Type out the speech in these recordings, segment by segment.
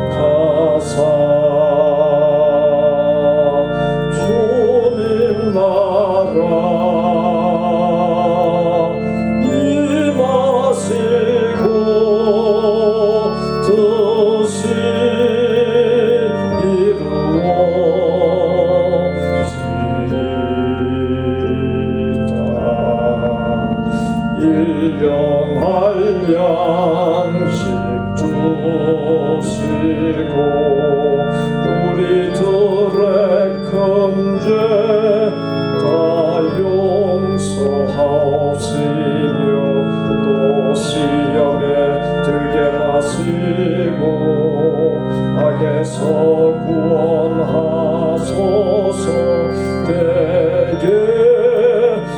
가사 주님 나라 임하시고 뜻이 이루어지리다. 일용할 양식 주시고 우리들의 큰 죄 다 용서하시며 또 시험에 들게 하시고 악에서 구원하소서. 내게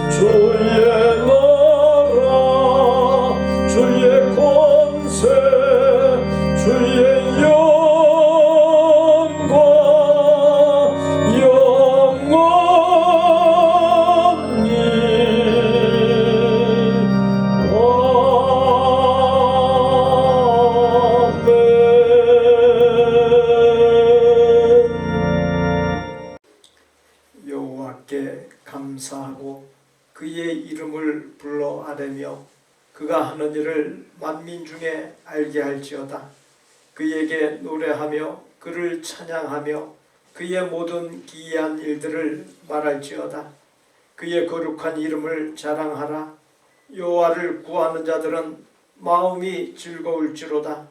주의 나라 주의 권세 주의 영광 영원히 아멘. 여호와께 감사하고 그의 이름을 불러 아뢰며 그가 하는 일을 만민 중에 알게 할지어다. 그에게 노래하며 그를 찬양하며 그의 모든 기이한 일들을 말할지어다. 그의 거룩한 이름을 자랑하라. 여호와를 구하는 자들은 마음이 즐거울지로다.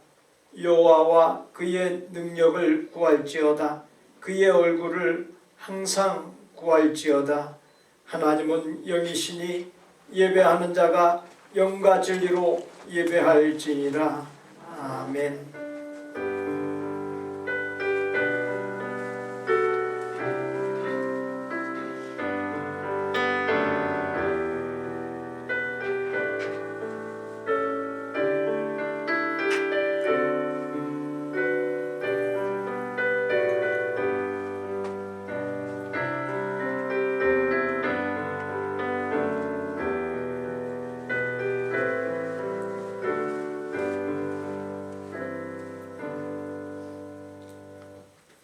여호와와 그의 능력을 구할지어다. 그의 얼굴을 항상 구할지어다. 하나님은 영이시니 예배하는 자가 영과 진리로 예배할지니라. 아멘.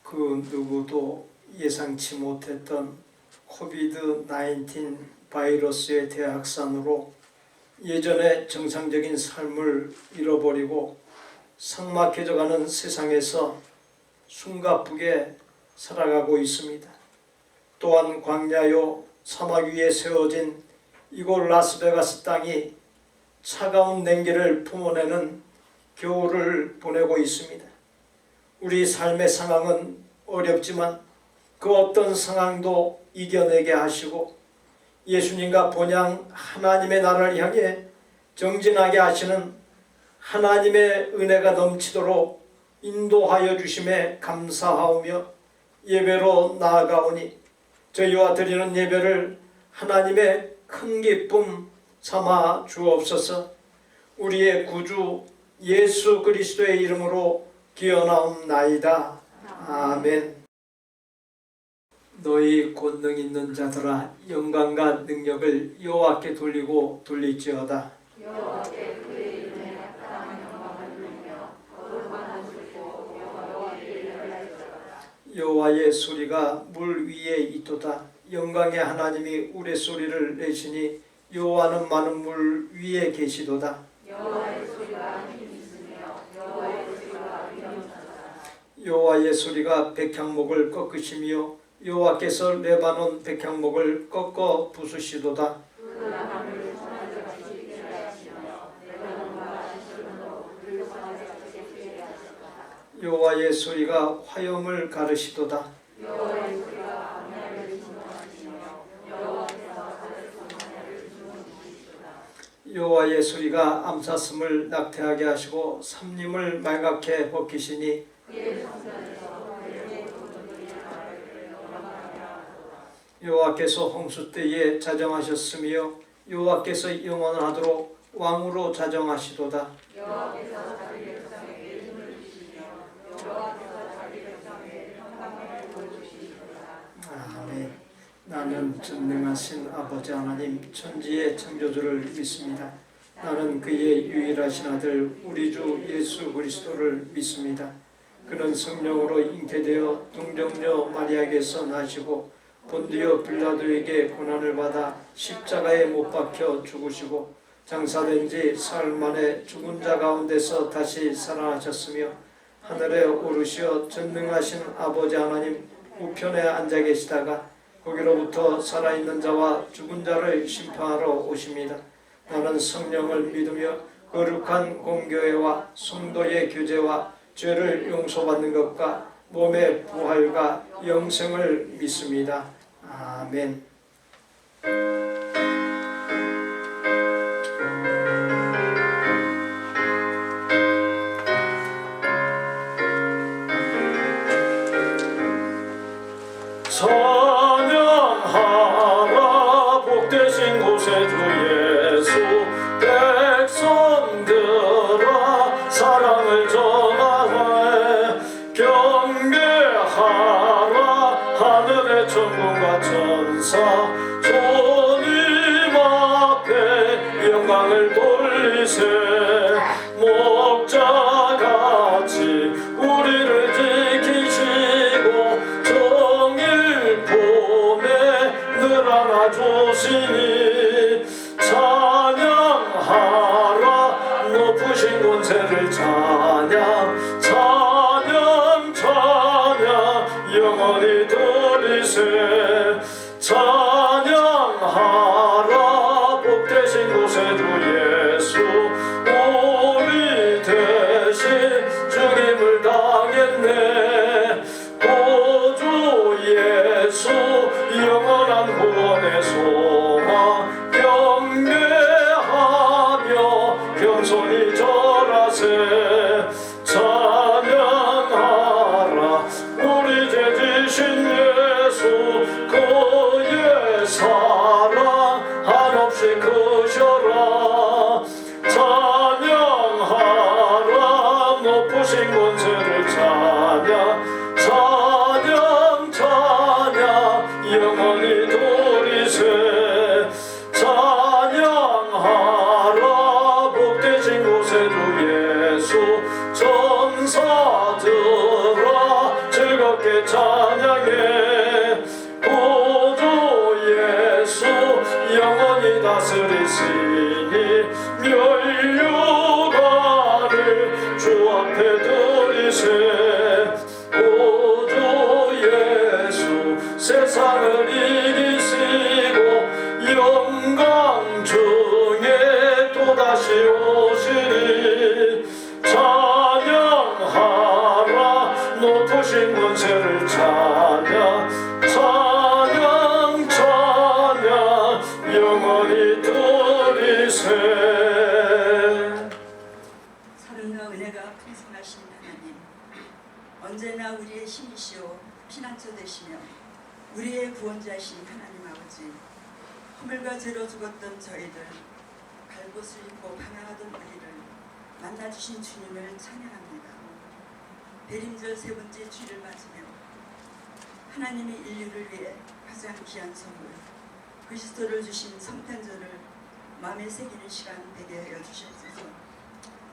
그 누구도 예상치 못했던 코비드-19 바이러스의 대확산으로 예전의 정상적인 삶을 잃어버리고 삭막해져가는 세상에서 숨가쁘게 살아가고 있습니다. 또한 광야요 사막 위에 세워진 이곳 라스베가스 땅이 차가운 냉기를 품어내는 겨울을 보내고 있습니다. 우리 삶의 상황은 어렵지만 그 어떤 상황도 이겨내게 하시고 예수님과 본향 하나님의 나라를 향해 정진하게 하시는 하나님의 은혜가 넘치도록 인도하여 주심에 감사하오며 예배로 나아가오니 저희와 드리는 예배를 하나님의 큰 기쁨 삼아 주옵소서. 우리의 구주 예수 그리스도의 이름으로 기원하옵나이다. 아멘. 너희 권능 있는 자들아 영광과 능력을 여호와께 돌리고 돌릴지어다. 여호와께 그의 이름에 합당한 영광을 돌리며 거룩한 옷을 입고 여호와의 일을 할지어다. 여호와의 소리가 물 위에 있도다. 영광의 하나님이 우레소리를 내시니 여호와는 많은 물 위에 계시도다. 여호와의 소리가 힘이 있으며 여호와의 소리가 위엄하다. 여호와의 소리가 백향목을 꺾으시며 여호와께서 레바논 백향목을 꺾어 부수시도다. 그 나무를 선하게같이 피게 하시며 레바논과 시몬으로 그를 선하게같이 피게 하셨다. 여호와의 소리가 화염을 가르시도다. 여호와의 소리가 광야를 진동하시며 여호와께서 가르신 광야를 진동시키시도다. 여호와의 소리가 암사슴을 낙태하게 하시고 삼림을 말갛게 벗기시니 그의 성전에서 그의 도전들이 나를 영광하며 여호와께서 홍수 때에 자정하셨으며 여호와께서 영원하도록 왕으로 자정하시도다. 여호와께서 자기 백성에게 힘을 주시며 여호와께서 자기 백성에게 평강을 보여주시리로다. 아멘. 나는 전능하신 아버지 하나님 천지의 창조주를 믿습니다. 나는 그의 유일하신 아들 우리 주 예수 그리스도를 믿습니다. 그는 성령으로 잉태되어 동정녀 마리아에게서 나시고 본디오 빌라도에게 고난을 받아 십자가에 못 박혀 죽으시고 장사된 지 사흘 만에 죽은 자 가운데서 다시 살아나셨으며 하늘에 오르시어 전능하신 아버지 하나님 우편에 앉아 계시다가 거기로부터 살아있는 자와 죽은 자를 심판하러 오십니다. 나는 성령을 믿으며 거룩한 공교회와 성도의 교제와 죄를 용서받는 것과 몸의 부활과 영생을 믿습니다. 아멘. 찬양하라 복되신 곳에 주 예수 백성들아 사랑을 전하라 경배하라 하늘의 천군과 천사 주님 앞에 영광을 돌리세 목자같이 우리를 지키시고 정일 봄에 늘 안아주시니 찬양하라 높으신 권세를 찬양 찬양 찬양 영원히 들리세 찬양하라 복되신 곳에 주 예수 우리 대신 죽임을 당했네 구주 예수 영원한 구원의 소망 경배하며 겸손히 절하세 찬양하라 우리 죄 지신 예수 그의 사랑 한없이 크셔라 찬양하라 높으신 권세를 찬양 찬양 찬양 영원히 돌리세 찬양하라 복되신 곳에 주 예수 천사들아 즐겁게 찬양해 구주 예수 영원히 다스리시니 멸류관을 주 앞에 드리세 구주 예수 세상을 이기시고 영광 중에 또다시 오시니 찬양하라 높으신 권세를 찬양 찬양 찬양 영원히 들리세 사랑과 은혜가 풍성하신 하나님, 언제나 우리의 힘이시오 피난처 되시며 우리의 구원자이신 하나님 아버지, 허물과 죄로 죽었던 저희들, 갈곳을 입고 방황하던 우리를 만나주신 주님을 찬양합니다. 대림절 세 번째 주를 맞으며 하나님의 인류를 위해 가장 귀한 선물 그리스도를 주신 성탄절을 마음에 새기는 시간 되게 하여 주시옵소서.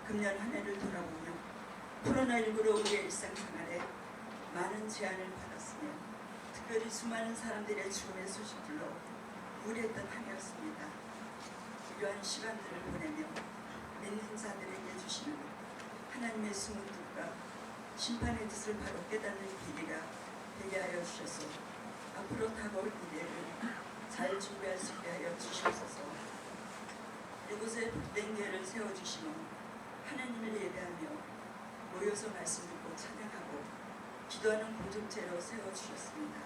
금년 한 해를 돌아보며 코로나19로 우리의 일상생활에 많은 제한을 받았으며 특별히 수많은 사람들의 죽음의 소식들로 우려했던 한 해였습니다. 이러한 시간들을 보내며 믿는 자들에게 주시는 하나님의 숨은 뜻과 심판의 뜻을 바로 깨닫는 계기가 되게 하여 주셔서 앞으로 다가올 미래를 잘 준비할 수 있게 하여 주시옵소서. 이곳에 복된 교회를 세워주시며 하나님을 예배하며 모여서 말씀 듣고 찬양하고 기도하는 공동체로 세워주셨습니다.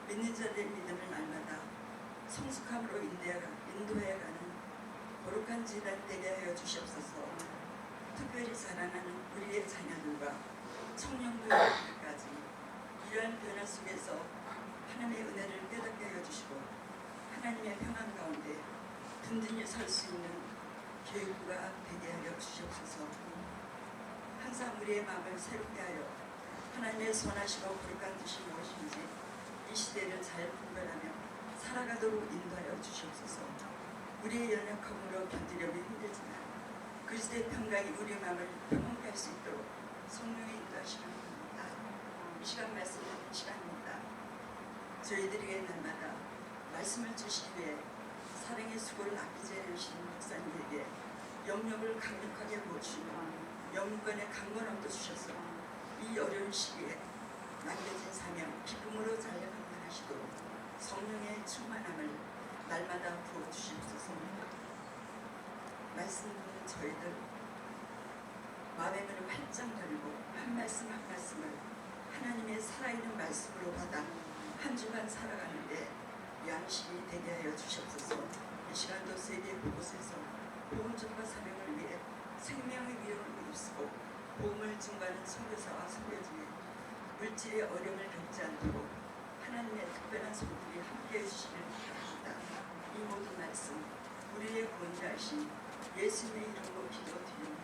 믿는 자들의 믿음을 날마다 성숙함으로 인도해가는 거룩한 재단 되게 하여 주시옵소서. 특별히 사랑하는 우리의 자녀들과 청년들까지 이러한 변화 속에서 하나님의 은혜를 깨닫게 하여 주시고 하나님의 평안 가운데 든든히 설 수 있는 교육부가 되게 하여 주시옵소서. 항상 우리의 마음을 새롭게 하여 하나님의 선하시고 거룩한 뜻이 무엇인지 이 시대를 잘 분별하며 살아가도록 인도하여 주시옵소서. 우리의 연약함으로 견디려면 힘들지만 시대 평강이 우리 마음을 평온케 할 수 있도록 성령의 인도하시는 겁니다. 이 시간 말씀 듣는 시간입니다. 저희들에게 날마다 말씀을 주시기 위해 사랑의 수고를 아끼지 않으시는 목사님에게 영역을 강력하게 부어주시며 영권의 강건함도 주셔서 이 어려운 시기에 남겨진 사명 기쁨으로 잘 감당하시도록 성령의 충만함을 날마다 부어주시옵소서. 말씀 듣는 저희들 마음의 문을 활짝 열고 한 말씀 한 말씀을 하나님의 살아있는 말씀으로 받아 한 주간 살아가는데 양식이 되게 하여 주시옵소서. 이 시간도 세계 곳곳에서 복음전과 사명을 위해 생명의 위험을 무릅쓰고 복음을 증거하는 선교사와 선교중에 물질의 어려움을 겪지 않도록 하나님의 특별한 손길이 함께해 주시길 바랍니다. 이 모든 말씀 우리의 구원자이신 예수님의 이름으로 기도드립니다.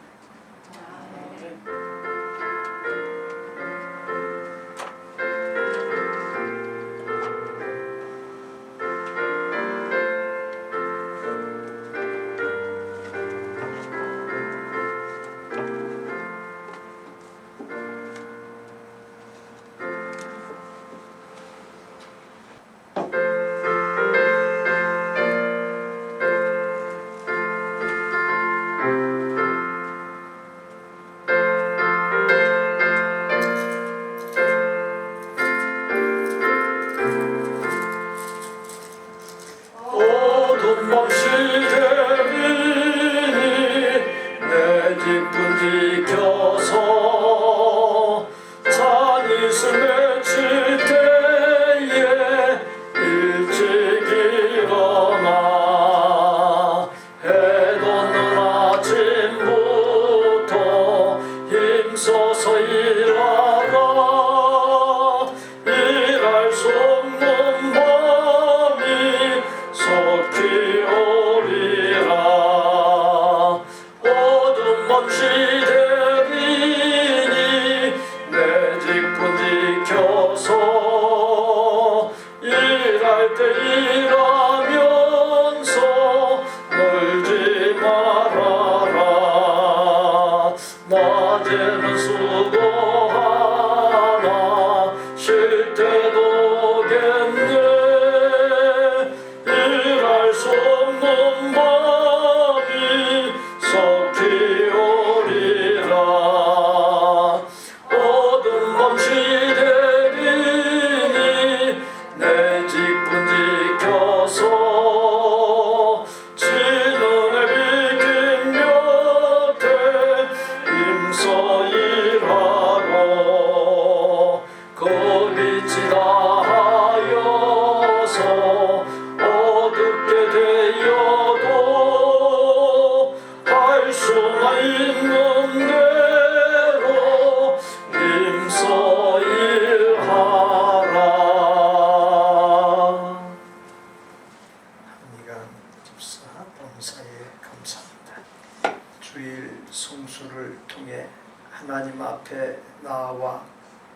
하나님 앞에 나와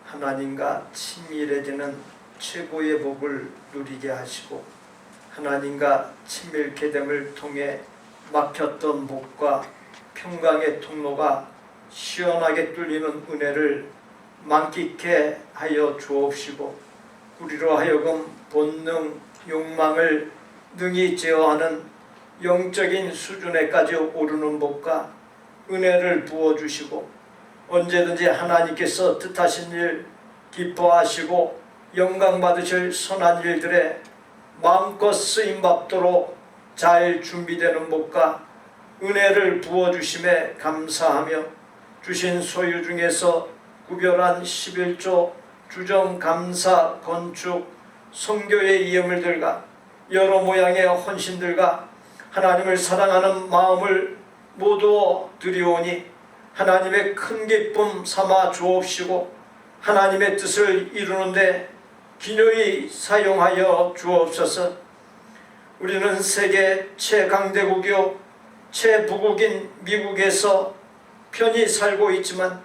하나님과 친밀해지는 최고의 복을 누리게 하시고 하나님과 친밀케 됨을 통해 막혔던 복과 평강의 통로가 시원하게 뚫리는 은혜를 만끽해 하여 주옵시고 우리로 하여금 본능, 욕망을 능히 제어하는 영적인 수준에까지 오르는 복과 은혜를 부어주시고 언제든지 하나님께서 뜻하신 일 기뻐하시고 영광 받으실 선한 일들에 마음껏 쓰임받도록 잘 준비되는 복과 은혜를 부어주심에 감사하며 주신 소유 중에서 구별한 11조 주정, 감사, 건축, 선교의 이유물들과 여러 모양의 헌신들과 하나님을 사랑하는 마음을 모두 드리오니 하나님의 큰 기쁨 삼아 주옵시고 하나님의 뜻을 이루는데 기꺼이 사용하여 주옵소서. 우리는 세계 최강대국이요 최부국인 미국에서 편히 살고 있지만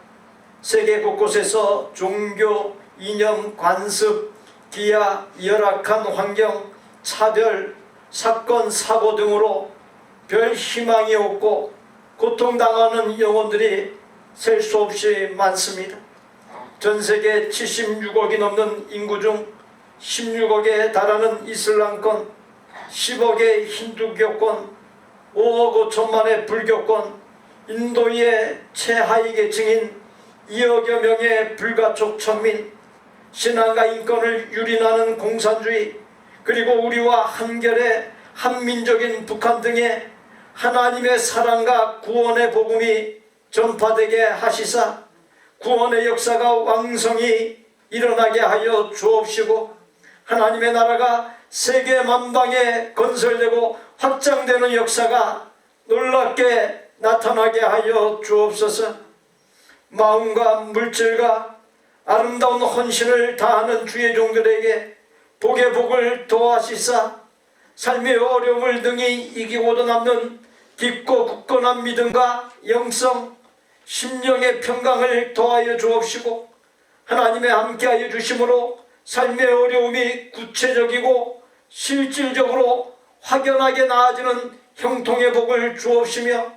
세계 곳곳에서 종교, 이념, 관습, 기아, 열악한 환경, 차별, 사건, 사고 등으로 별 희망이 없고 고통당하는 영혼들이 셀 수 없이 많습니다. 전 세계 76억이 넘는 인구 중 16억에 달하는 이슬람권, 10억의 힌두교권, 5억 5천만의 불교권, 인도의 최하위 계층인 2억여 명의 불가촉 천민, 신앙과 인권을 유린하는 공산주의, 그리고 우리와 한결의 한민족인 북한 등의 하나님의 사랑과 구원의 복음이 전파되게 하시사 구원의 역사가 왕성히 일어나게 하여 주옵시고, 하나님의 나라가 세계 만방에 건설되고 확장되는 역사가 놀랍게 나타나게 하여 주옵소서. 마음과 물질과 아름다운 헌신을 다하는 주의 종들에게 복의 복을 더하시사 삶의 어려움을 등이 이기고도 남는 깊고 굳건한 믿음과 영성, 심령의 평강을 더하여 주옵시고, 하나님의 함께하여 주심으로 삶의 어려움이 구체적이고 실질적으로 확연하게 나아지는 형통의 복을 주옵시며,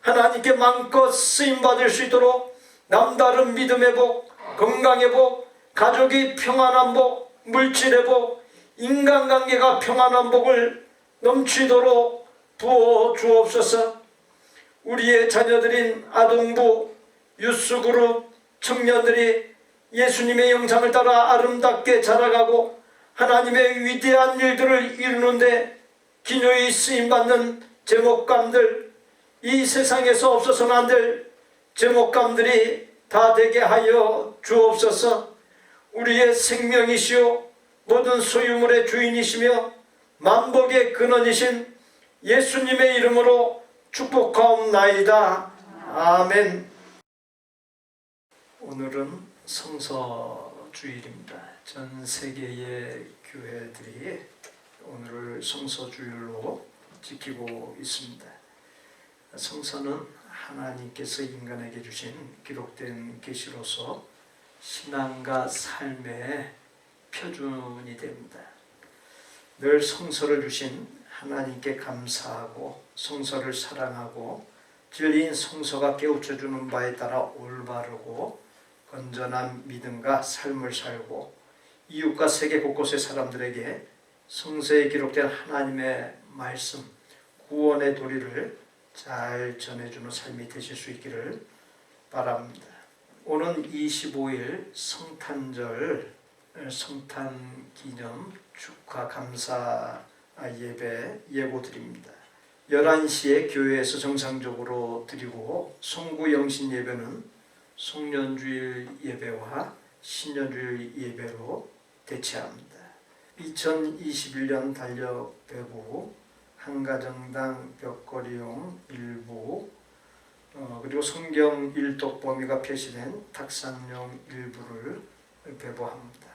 하나님께 마음껏 쓰임받을 수 있도록 남다른 믿음의 복, 건강의 복, 가족이 평안한 복, 물질의 복, 인간관계가 평안한 복을 넘치도록 부어 주옵소서. 우리의 자녀들인 아동부, 유스그룹, 청년들이 예수님의 영상을 따라 아름답게 자라가고 하나님의 위대한 일들을 이루는데 기묘히 쓰임받는 제목감들, 이 세상에서 없어서는 안 될 제목감들이 다 되게 하여 주옵소서. 우리의 생명이시오 모든 소유물의 주인이시며 만복의 근원이신 예수님의 이름으로 축복하옵나이다. 아멘. 오늘은 성서주일입니다. 전 세계의 교회들이 오늘을 성서주일로 지키고 있습니다. 성서는 하나님께서 인간에게 주신 기록된 계시로서 신앙과 삶의 표준이 됩니다. 늘 성서를 주신 하나님께 감사하고 성서를 사랑하고 진리인 성서가 깨우쳐주는 바에 따라 올바르고 건전한 믿음과 삶을 살고 이웃과 세계 곳곳의 사람들에게 성서에 기록된 하나님의 말씀, 구원의 도리를 잘 전해주는 삶이 되실 수 있기를 바랍니다. 오는 25일 성탄절, 성탄기념 축하 감사 예배 예고드립니다. 11시에 교회에서 정상적으로 드리고 송구 영신 예배는 송년주일 예배와 신년주일 예배로 대체합니다. 2021년 달력 배부, 한가정당 벽걸이용 일부, 그리고 성경 일독 범위가 표시된 탁상용 일부를 배부합니다.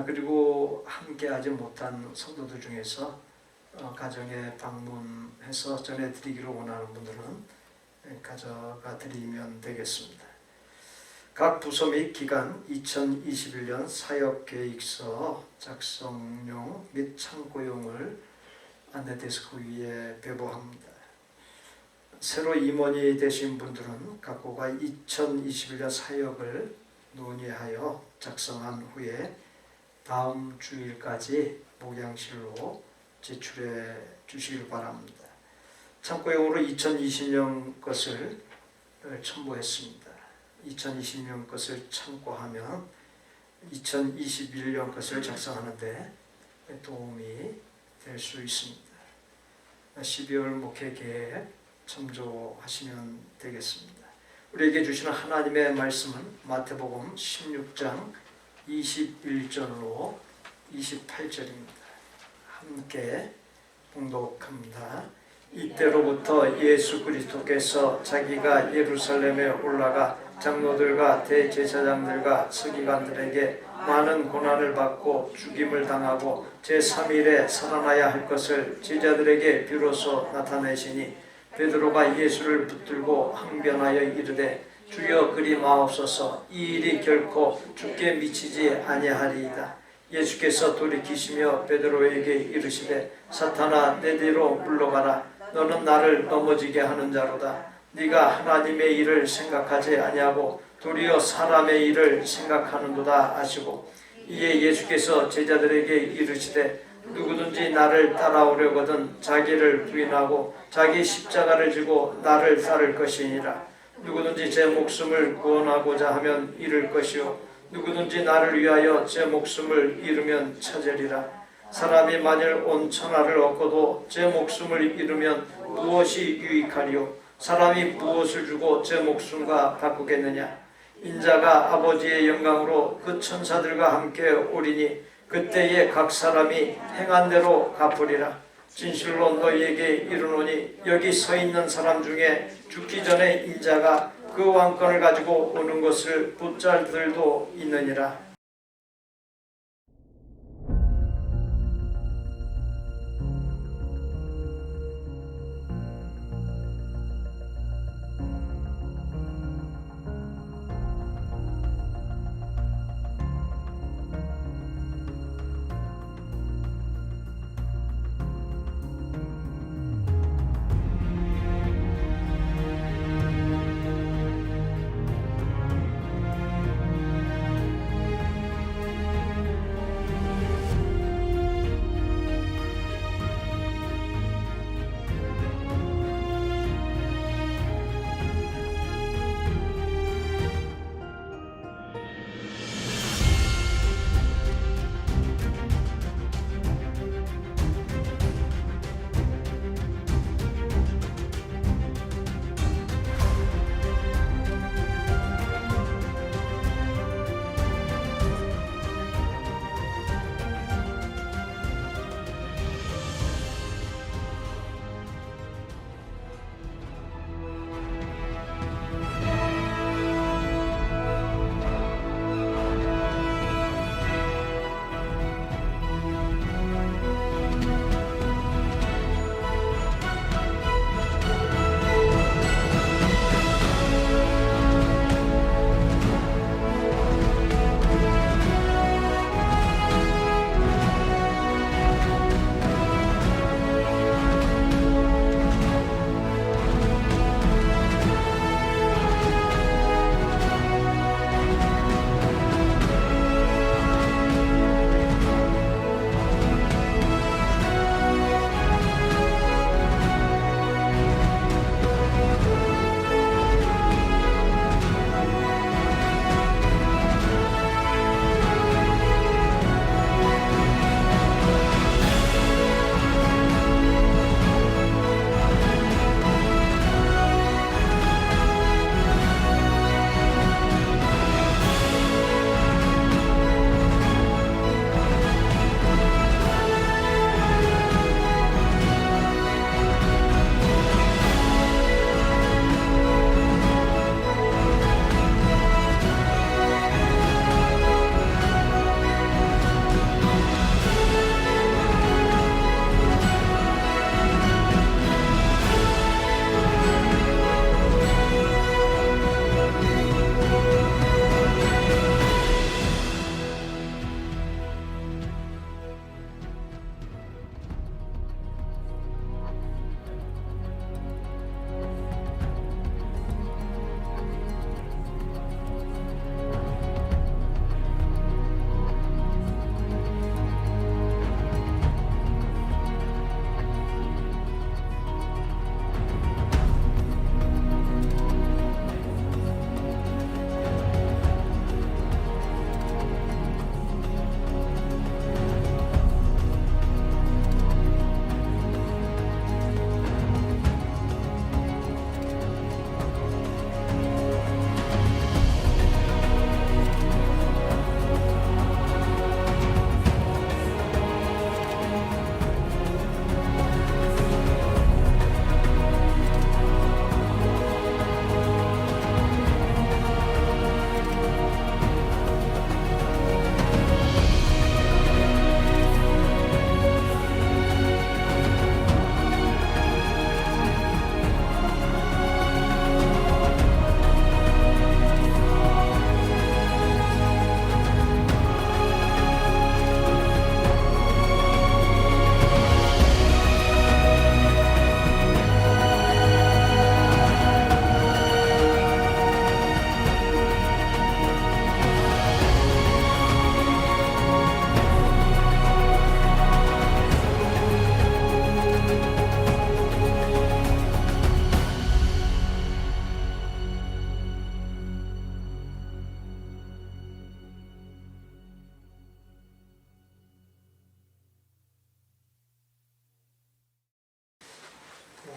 그리고 함께하지 못한 성도들 중에서 가정에 방문해서 전해드리기를 원하는 분들은 가져가 드리면 되겠습니다. 각 부서 및 기관 2021년 사역계획서 작성용 및 참고용을 안내데스크 위에 배부합니다. 새로 임원이 되신 분들은 각고가 2021년 사역을 논의하여 작성한 후에 다음 주일까지 목양실로 제출해 주시길 바랍니다. 참고용으로 2020년 것을 첨부했습니다. 2020년 것을 참고하면 2021년 것을 작성하는 데 도움이 될 수 있습니다. 12월 목회 계획 참조하시면 되겠습니다. 우리에게 주시는 하나님의 말씀은 마태복음 16장 21절로 28절입니다. 함께 봉독합니다. 이때로부터 예수 그리스도께서 자기가 예루살렘에 올라가 장로들과 대제사장들과 서기관들에게 많은 고난을 받고 죽임을 당하고 제3일에 살아나야 할 것을 제자들에게 비로소 나타내시니 베드로가 예수를 붙들고 항변하여 이르되 주여 그리 마옵소서, 이 일이 결코 주께 미치지 아니하리이다. 예수께서 돌이키시며 베드로에게 이르시되 사탄아 내 뒤로 물러가라. 너는 나를 넘어지게 하는 자로다. 네가 하나님의 일을 생각하지 아니하고 도리어 사람의 일을 생각하는도다 하시고 이에 예수께서 제자들에게 이르시되 누구든지 나를 따라오려거든 자기를 부인하고 자기 십자가를 지고 나를 따를 것이니라. 누구든지 제 목숨을 구원하고자 하면 잃을 것이요 누구든지 나를 위하여 제 목숨을 잃으면 찾으리라. 사람이 만일 온 천하를 얻고도 제 목숨을 잃으면 무엇이 유익하리요? 사람이 무엇을 주고 제 목숨과 바꾸겠느냐? 인자가 아버지의 영광으로 그 천사들과 함께 오리니 그때에 각 사람이 행한 대로 갚으리라. 진실로 너희에게 이르노니 여기 서 있는 사람 중에 죽기 전에 인자가 그 왕권을 가지고 오는 것을 붙잘들도 있느니라.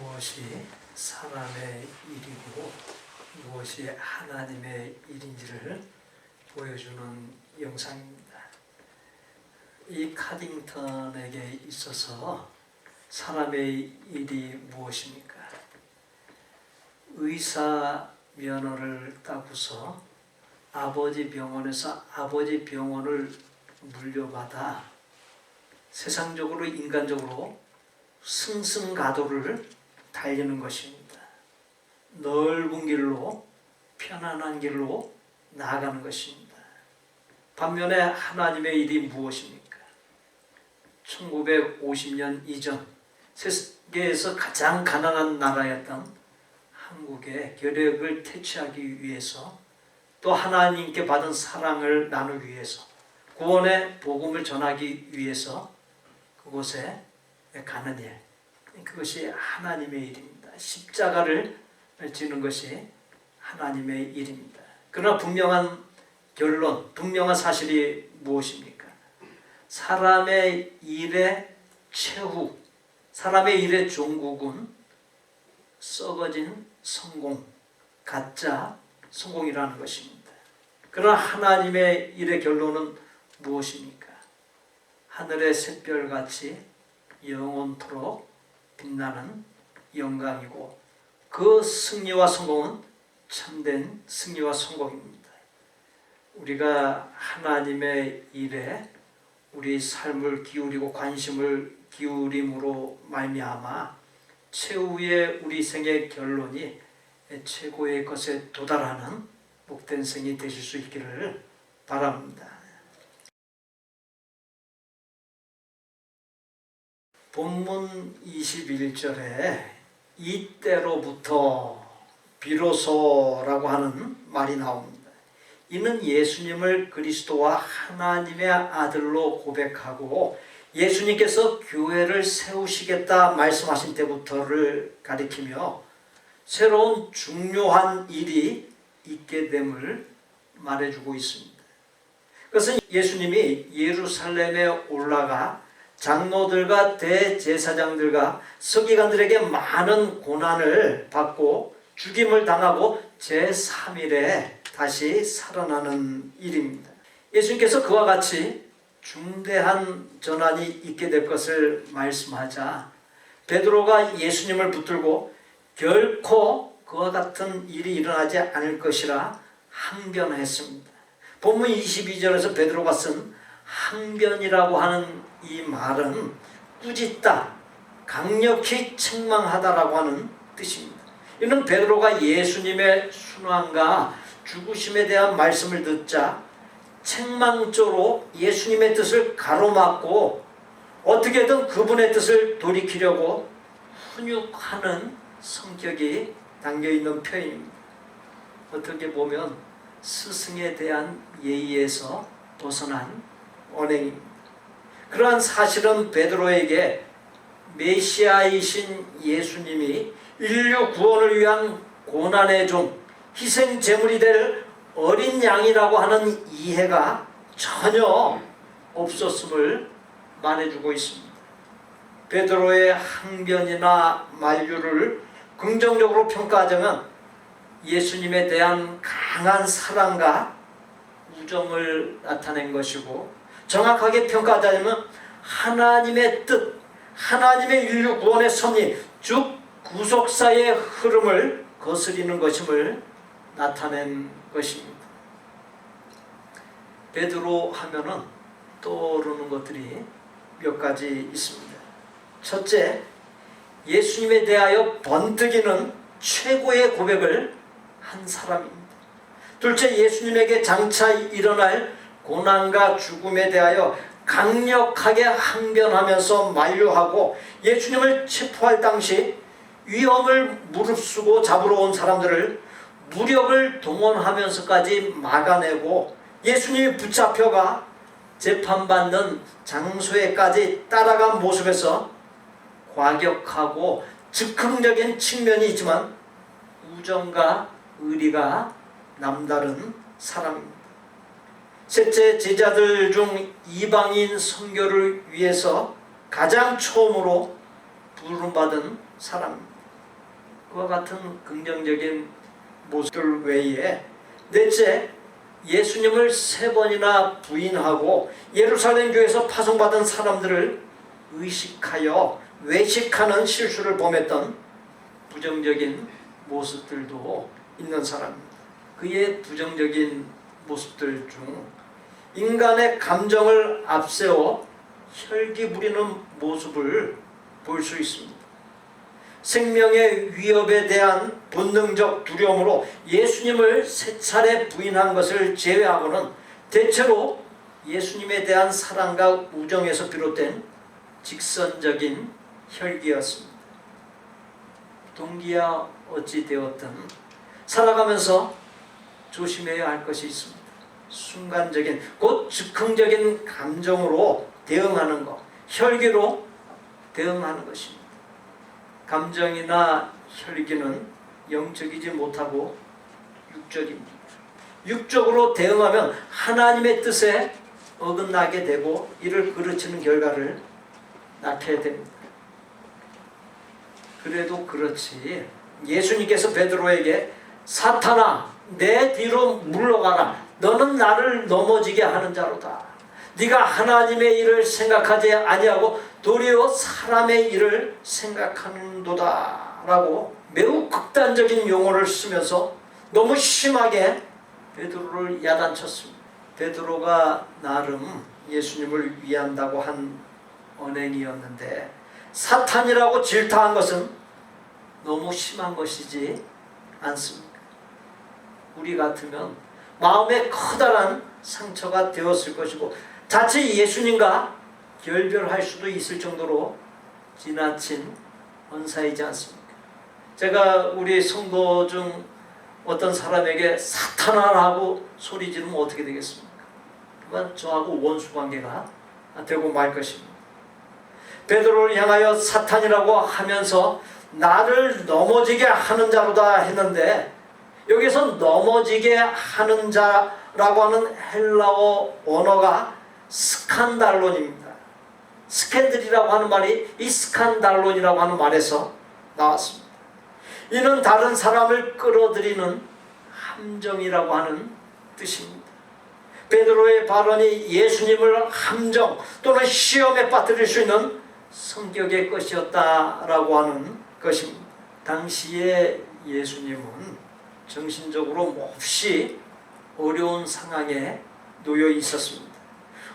무엇이 사람의 일이고 무엇이 하나님의 일인지를 보여주는 영상입니다. 이 카딩턴에게 있어서 사람의 일이 무엇입니까? 의사 면허를 따고서 아버지 병원에서 아버지 병원을 물려받아 세상적으로 인간적으로 승승가도를 달리는 것입니다. 넓은 길로 편안한 길로 나아가는 것입니다. 반면에 하나님의 일이 무엇입니까? 1950년 이전 세계에서 가장 가난한 나라였던 한국의 결핵을 퇴치하기 위해서 또 하나님께 받은 사랑을 나누기 위해서 구원의 복음을 전하기 위해서 그곳에 가는 일, 그것이 하나님의 일입니다. 십자가를 지는 것이 하나님의 일입니다. 그러나 분명한 결론, 분명한 사실이 무엇입니까? 사람의 일의 최후, 사람의 일의 종국은 썩어진 성공, 가짜 성공이라는 것입니다. 그러나 하나님의 일의 결론은 무엇입니까? 하늘의 샛별같이 영원토록 빛나는 영광이고 그 승리와 성공은 참된 승리와 성공입니다. 우리가 하나님의 일에 우리 삶을 기울이고 관심을 기울임으로 말미암아 최후의 우리 생의 결론이 최고의 것에 도달하는 복된 생이 되실 수 있기를 바랍니다. 본문 21절에 이때로부터 비로소라고 하는 말이 나옵니다. 이는 예수님을 그리스도와 하나님의 아들로 고백하고 예수님께서 교회를 세우시겠다 말씀하신 때부터를 가리키며 새로운 중요한 일이 있게 됨을 말해주고 있습니다. 그것은 예수님이 예루살렘에 올라가 장로들과 대제사장들과 서기관들에게 많은 고난을 받고 죽임을 당하고 제3일에 다시 살아나는 일입니다. 예수님께서 그와 같이 중대한 전환이 있게 될 것을 말씀하자 베드로가 예수님을 붙들고 결코 그와 같은 일이 일어나지 않을 것이라 항변했습니다. 본문 22절에서 베드로가 쓴 항변이라고 하는 이 말은 꾸짖다, 강력히 책망하다라고 하는 뜻입니다. 이는 베드로가 예수님의 순환과 죽으심에 대한 말씀을 듣자 책망조로 예수님의 뜻을 가로막고 어떻게든 그분의 뜻을 돌이키려고 훈육하는 성격이 담겨있는 표현입니다. 어떻게 보면 스승에 대한 예의에서 벗어난 언행입니다. 그러한 사실은 베드로에게 메시아이신 예수님이 인류 구원을 위한 고난의 종, 희생 제물이 될 어린 양이라고 하는 이해가 전혀 없었음을 말해주고 있습니다. 베드로의 항변이나 만류를 긍정적으로 평가하자면 예수님에 대한 강한 사랑과 우정을 나타낸 것이고, 정확하게 평가하자면 하나님의 뜻, 하나님의 인류 구원의 섭리, 즉 구속사의 흐름을 거스리는 것임을 나타낸 것입니다. 베드로 하면은 떠오르는 것들이 몇 가지 있습니다. 첫째, 예수님에 대하여 번뜩이는 최고의 고백을 한 사람입니다. 둘째, 예수님에게 장차 일어날 고난과 죽음에 대하여 강력하게 항변하면서 만류하고 예수님을 체포할 당시 위험을 무릅쓰고 잡으러 온 사람들을 무력을 동원하면서까지 막아내고 예수님이 붙잡혀가 재판받는 장소에까지 따라간 모습에서 과격하고 즉흥적인 측면이 있지만 우정과 의리가 남다른 사람입니다. 셋째, 제자들 중 이방인 선교를 위해서 가장 처음으로 부름받은 사람입니다. 그와 같은 긍정적인 모습들 외에 넷째, 예수님을 3번이나 부인하고 예루살렘 교회에서 파송받은 사람들을 의식하여 외식하는 실수를 범했던 부정적인 모습들도 있는 사람입니다. 그의 부정적인 모습들 중 인간의 감정을 앞세워 혈기 부리는 모습을 볼 수 있습니다. 생명의 위협에 대한 본능적 두려움으로 예수님을 3차례 부인한 것을 제외하고는 대체로 예수님에 대한 사랑과 우정에서 비롯된 직선적인 혈기였습니다. 동기야 어찌 되었든 살아가면서 조심해야 할 것이 있습니다. 순간적인 곧 즉흥적인 감정으로 대응하는 것, 혈기로 대응하는 것입니다. 감정이나 혈기는 영적이지 못하고 육적입니다. 육적으로 대응하면 하나님의 뜻에 어긋나게 되고 이를 그르치는 결과를 낳게 됩니다. 그래도 그렇지 예수님께서 베드로에게 사탄아 내 뒤로 물러가라 너는 나를 넘어지게 하는 자로다. 네가 하나님의 일을 생각하지 아니하고 도리어 사람의 일을 생각하는도다 라고 매우 극단적인 용어를 쓰면서 너무 심하게 베드로를 야단쳤습니다. 베드로가 나름 예수님을 위한다고 한 언행이었는데 사탄이라고 질타한 것은 너무 심한 것이지 않습니까? 우리 같으면 마음에 커다란 상처가 되었을 것이고 자칫 예수님과 결별할 수도 있을 정도로 지나친 언사이지 않습니까? 제가 우리 성도 중 어떤 사람에게 사탄아라고 소리 지르면 어떻게 되겠습니까? 그건 저하고 원수 관계가 되고 말 것입니다. 베드로를 향하여 사탄이라고 하면서 나를 넘어지게 하는 자로다 했는데 여기서 넘어지게 하는 자라고 하는 헬라어 언어가 스칸달론입니다. 스캔들이라고 하는 말이 이 스칸달론이라고 하는 말에서 나왔습니다. 이는 다른 사람을 끌어들이는 함정이라고 하는 뜻입니다. 베드로의 발언이 예수님을 함정 또는 시험에 빠뜨릴 수 있는 성격의 것이었다라고 하는 것입니다. 당시에 예수님은 정신적으로 몹시 어려운 상황에 놓여 있었습니다.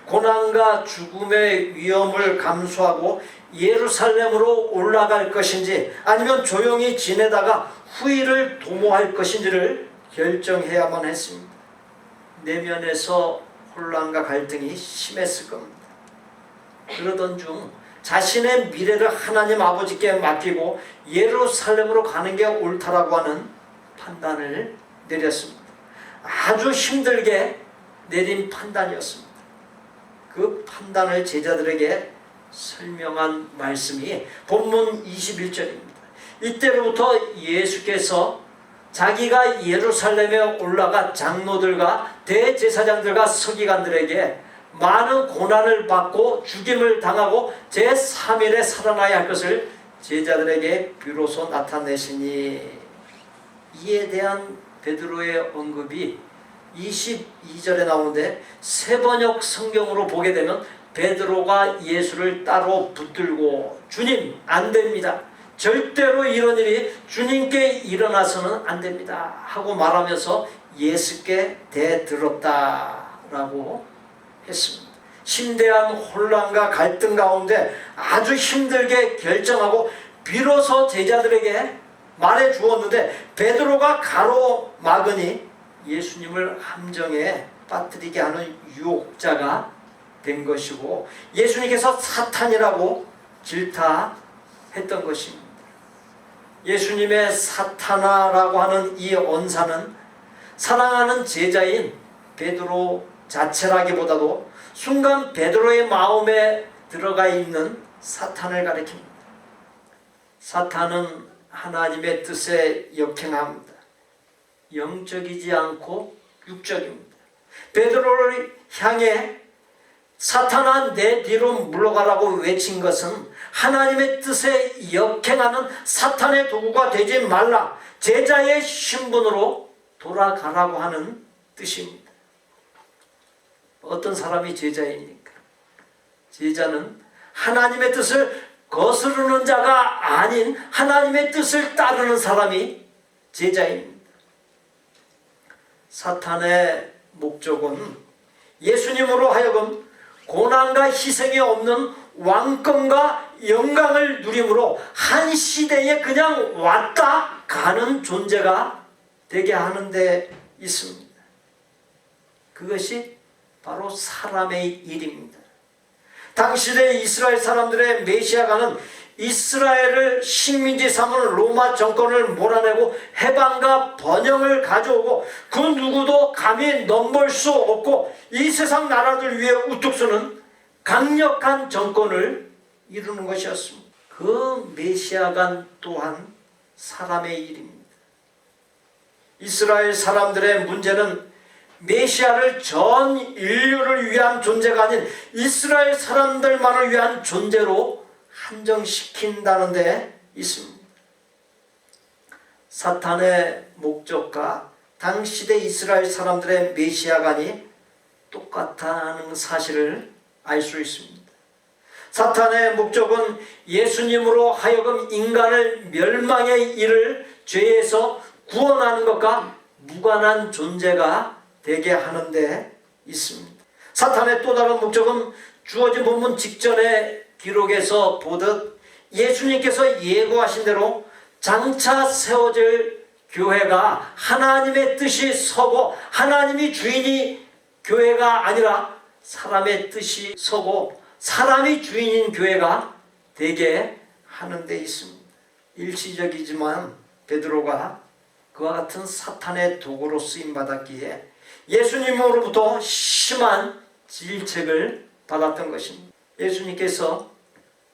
고난과 죽음의 위험을 감수하고 예루살렘으로 올라갈 것인지 아니면 조용히 지내다가 후일을 도모할 것인지를 결정해야만 했습니다. 내면에서 혼란과 갈등이 심했을 겁니다. 그러던 중 자신의 미래를 하나님 아버지께 맡기고 예루살렘으로 가는 게 옳다라고 하는 판단을 내렸습니다. 아주 힘들게 내린 판단이었습니다. 그 판단을 제자들에게 설명한 말씀이 본문 21절입니다. 이때로부터 예수께서 자기가 예루살렘에 올라가 장로들과 대제사장들과 서기관들에게 많은 고난을 받고 죽임을 당하고 제3일에 살아나야 할 것을 제자들에게 비로소 나타내시니 이에 대한 베드로의 언급이 22절에 나오는데 세번역 성경으로 보게 되면 베드로가 예수를 따로 붙들고 주님 안 됩니다. 절대로 이런 일이 주님께 일어나서는 안 됩니다. 하고 말하면서 예수께 대들었다라고 했습니다. 심대한 혼란과 갈등 가운데 아주 힘들게 결정하고 비로소 제자들에게 말해 주었는데 베드로가 가로막으니 예수님을 함정에 빠뜨리게 하는 유혹자가 된 것이고 예수님께서 사탄이라고 질타했던 것입니다. 예수님의 사탄아라고 하는 이 언사는 사랑하는 제자인 베드로 자체라기보다도 순간 베드로의 마음에 들어가 있는 사탄을 가리킵니다. 사탄은 하나님의 뜻에 역행합니다. 영적이지 않고 육적입니다. 베드로를 향해 사탄아 내 뒤로 물러가라고 외친 것은 하나님의 뜻에 역행하는 사탄의 도구가 되지 말라. 제자의 신분으로 돌아가라고 하는 뜻입니다. 어떤 사람이 제자입니까? 제자는 하나님의 뜻을 거스르는 자가 아닌 하나님의 뜻을 따르는 사람이 제자입니다. 사탄의 목적은 예수님으로 하여금 고난과 희생이 없는 왕권과 영광을 누림으로 한 시대에 그냥 왔다 가는 존재가 되게 하는 데 있습니다. 그것이 바로 사람의 일입니다. 당시의 이스라엘 사람들의 메시아가는 이스라엘을 식민지 삼은 로마 정권을 몰아내고 해방과 번영을 가져오고 그 누구도 감히 넘볼 수 없고 이 세상 나라들 위에 우뚝 서는 강력한 정권을 이루는 것이었습니다. 그 메시아간 또한 사람의 일입니다. 이스라엘 사람들의 문제는 메시아를 전 인류를 위한 존재가 아닌 이스라엘 사람들만을 위한 존재로 한정시킨다는 데 있습니다. 사탄의 목적과 당시대 이스라엘 사람들의 메시아간이 똑같다는 사실을 알 수 있습니다. 사탄의 목적은 예수님으로 하여금 인간을 멸망의 일을 죄에서 구원하는 것과 무관한 존재가 되게 하는 데 있습니다. 사탄의 또 다른 목적은 주어진 본문 직전에 기록에서 보듯 예수님께서 예고하신 대로 장차 세워질 교회가 하나님의 뜻이 서고 하나님이 주인이 교회가 아니라 사람의 뜻이 서고 사람이 주인인 교회가 되게 하는 데 있습니다. 일시적이지만 베드로가 그와 같은 사탄의 도구로 쓰임받았기에 예수님으로부터 심한 질책을 받았던 것입니다. 예수님께서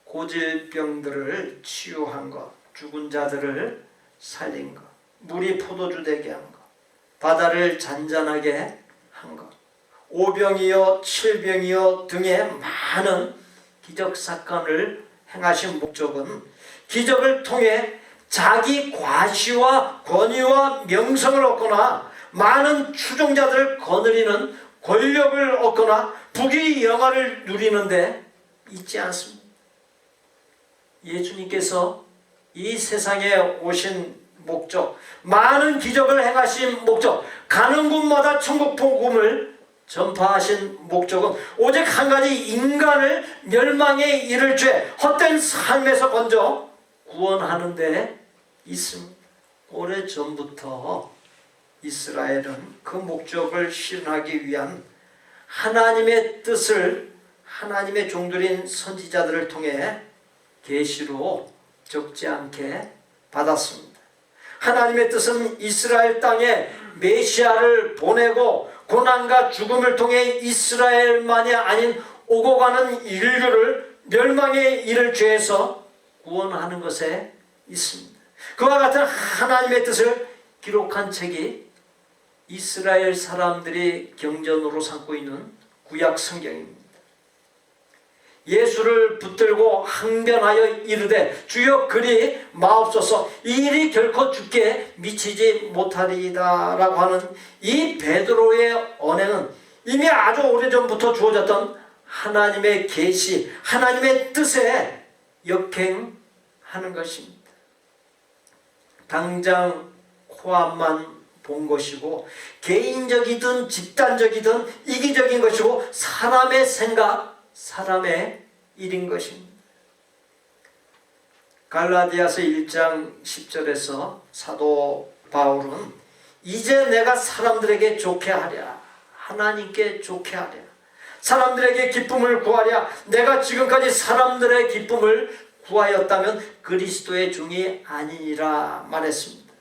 고질병들을 치유한 것, 죽은 자들을 살린 것, 물이 포도주 되게 한 것, 바다를 잔잔하게 한 것, 오병이어 칠병이어 등의 많은 기적사건을 행하신 목적은 기적을 통해 자기 과시와 권위와 명성을 얻거나 많은 추종자들을 거느리는 권력을 얻거나 부귀 영화를 누리는데 있지 않습니다. 예수님께서 이 세상에 오신 목적, 많은 기적을 행하신 목적, 가는 곳마다 천국 복음을 전파하신 목적은 오직 한 가지, 인간을 멸망에 이를 죄, 헛된 삶에서 건져 구원하는 데 있습니다. 오래전부터 이스라엘은 그 목적을 실현하기 위한 하나님의 뜻을 하나님의 종들인 선지자들을 통해 계시로 적지 않게 받았습니다. 하나님의 뜻은 이스라엘 땅에 메시아를 보내고 고난과 죽음을 통해 이스라엘만이 아닌 오고 가는 인류를 멸망에 이를 죄에서 구원하는 것에 있습니다. 그와 같은 하나님의 뜻을 기록한 책이 이스라엘 사람들이 경전으로 삼고 있는 구약 성경입니다. 예수를 붙들고 항변하여 이르되 주여 그리 마옵소서, 이 일이 결코 주께 미치지 못하리이다 라고 하는 이 베드로의 언행은 이미 아주 오래전부터 주어졌던 하나님의 계시, 하나님의 뜻에 역행하는 것입니다. 당장 코앞만 본 것이고 개인적이든 집단적이든 이기적인 것이고 사람의 생각, 사람의 일인 것입니다. 갈라디아서 1장 10절에서 사도 바울은 이제 내가 사람들에게 좋게 하랴, 하나님께 좋게 하랴, 사람들에게 기쁨을 구하랴, 내가 지금까지 사람들의 기쁨을 구하였다면 그리스도의 종이 아니니라 말했습니다.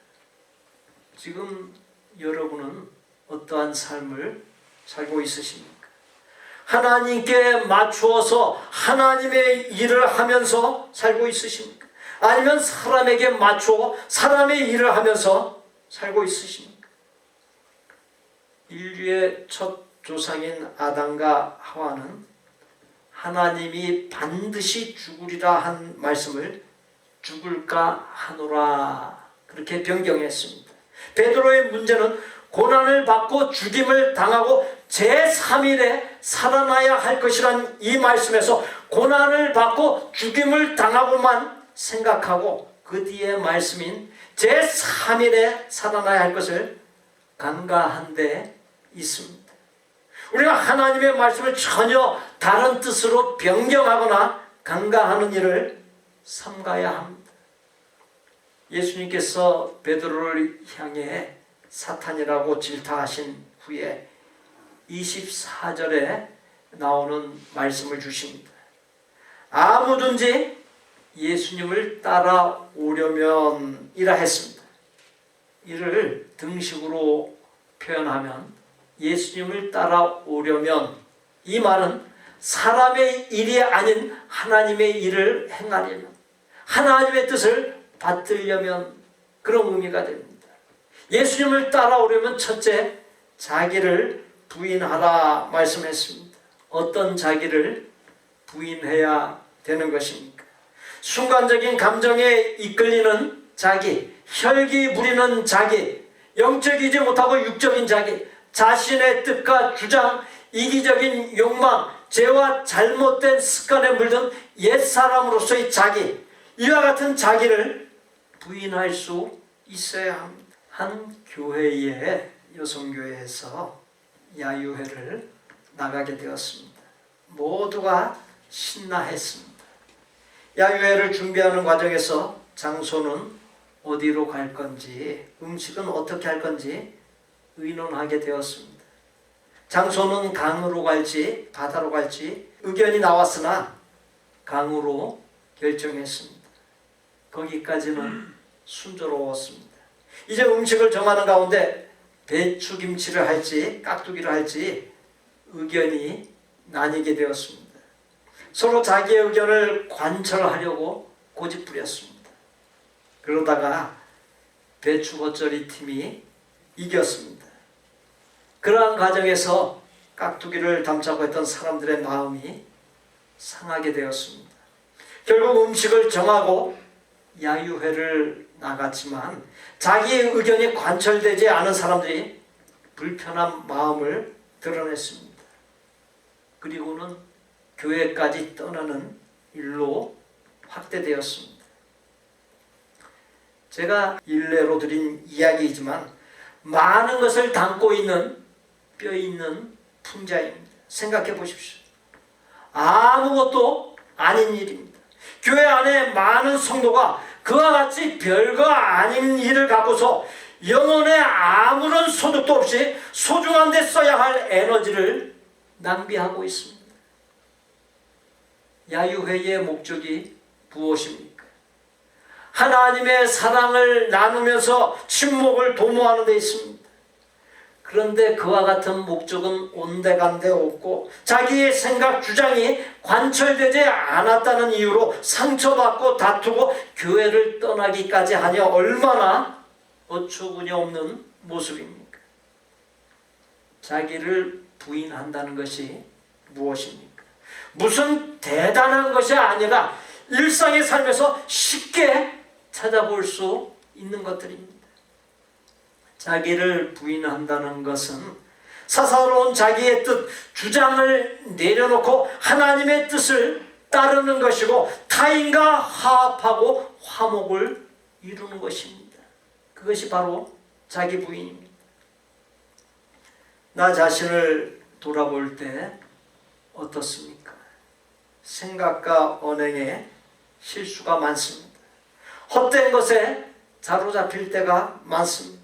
지금 여러분은 어떠한 삶을 살고 있으십니까? 하나님께 맞추어서 하나님의 일을 하면서 살고 있으십니까? 아니면 사람에게 맞추어 사람의 일을 하면서 살고 있으십니까? 인류의 첫 조상인 아담과 하와는 하나님이 반드시 죽으리라 한 말씀을 죽을까 하노라 그렇게 변경했습니다. 베드로의 문제는 고난을 받고 죽임을 당하고 제3일에 살아나야 할 것이란 이 말씀에서 고난을 받고 죽임을 당하고만 생각하고 그 뒤에 말씀인 제3일에 살아나야 할 것을 간과한 데 있습니다. 우리가 하나님의 말씀을 전혀 다른 뜻으로 변경하거나 간과하는 일을 삼가야 합니다. 예수님께서 베드로를 향해 사탄이라고 질타하신 후에 24절에 나오는 말씀을 주십니다. 아무든지 예수님을 따라오려면 이라 했습니다. 이를 등식으로 표현하면 예수님을 따라오려면 이 말은 사람의 일이 아닌 하나님의 일을 행하려면 하나님의 뜻을 받들려면 그런 의미가 됩니다. 예수님을 따라오려면 첫째 자기를 부인하라 말씀했습니다. 어떤 자기를 부인해야 되는 것입니까? 순간적인 감정에 이끌리는 자기, 혈기 부리는 자기, 영적이지 못하고 육적인 자기, 자신의 뜻과 주장, 이기적인 욕망, 죄와 잘못된 습관에 물든 옛사람으로서의 자기, 이와 같은 자기를 부인할 수 있어야 합니다. 한 교회의 여성교회에서 야유회를 나가게 되었습니다. 모두가 신나했습니다. 야유회를 준비하는 과정에서 장소는 어디로 갈 건지, 음식은 어떻게 할 건지 의논하게 되었습니다. 장소는 강으로 갈지 바다로 갈지 의견이 나왔으나 강으로 결정했습니다. 거기까지는 순조로웠습니다. 이제 음식을 정하는 가운데 배추김치를 할지 깍두기를 할지 의견이 나뉘게 되었습니다. 서로 자기의 의견을 관철하려고 고집부렸습니다. 그러다가 배추 겉절이 팀이 이겼습니다. 그러한 과정에서 깍두기를 담자고 했던 사람들의 마음이 상하게 되었습니다. 결국 음식을 정하고 야유회를 나갔지만 자기의 의견이 관철되지 않은 사람들이 불편한 마음을 드러냈습니다. 그리고는 교회까지 떠나는 일로 확대되었습니다. 제가 일례로 드린 이야기이지만 많은 것을 담고 있는 뼈 있는 풍자입니다. 생각해 보십시오. 아무것도 아닌 일입니다. 교회 안에 많은 성도가 그와 같이 별거 아닌 일을 갖고서 영혼에 아무런 소득도 없이 소중한 데 써야 할 에너지를 낭비하고 있습니다. 야유회의 목적이 무엇입니까? 하나님의 사랑을 나누면서 침묵을 도모하는 데 있습니다. 그런데 그와 같은 목적은 온데간데 없고 자기의 생각 주장이 관철되지 않았다는 이유로 상처받고 다투고 교회를 떠나기까지 하니 얼마나 어처구니 없는 모습입니까? 자기를 부인한다는 것이 무엇입니까? 무슨 대단한 것이 아니라 일상의 삶에서 쉽게 찾아볼 수 있는 것들입니다. 자기를 부인한다는 것은 사사로운 자기의 뜻, 주장을 내려놓고 하나님의 뜻을 따르는 것이고 타인과 화합하고 화목을 이루는 것입니다. 그것이 바로 자기 부인입니다. 나 자신을 돌아볼 때 어떻습니까? 생각과 언행에 실수가 많습니다. 헛된 것에 사로잡힐 때가 많습니다.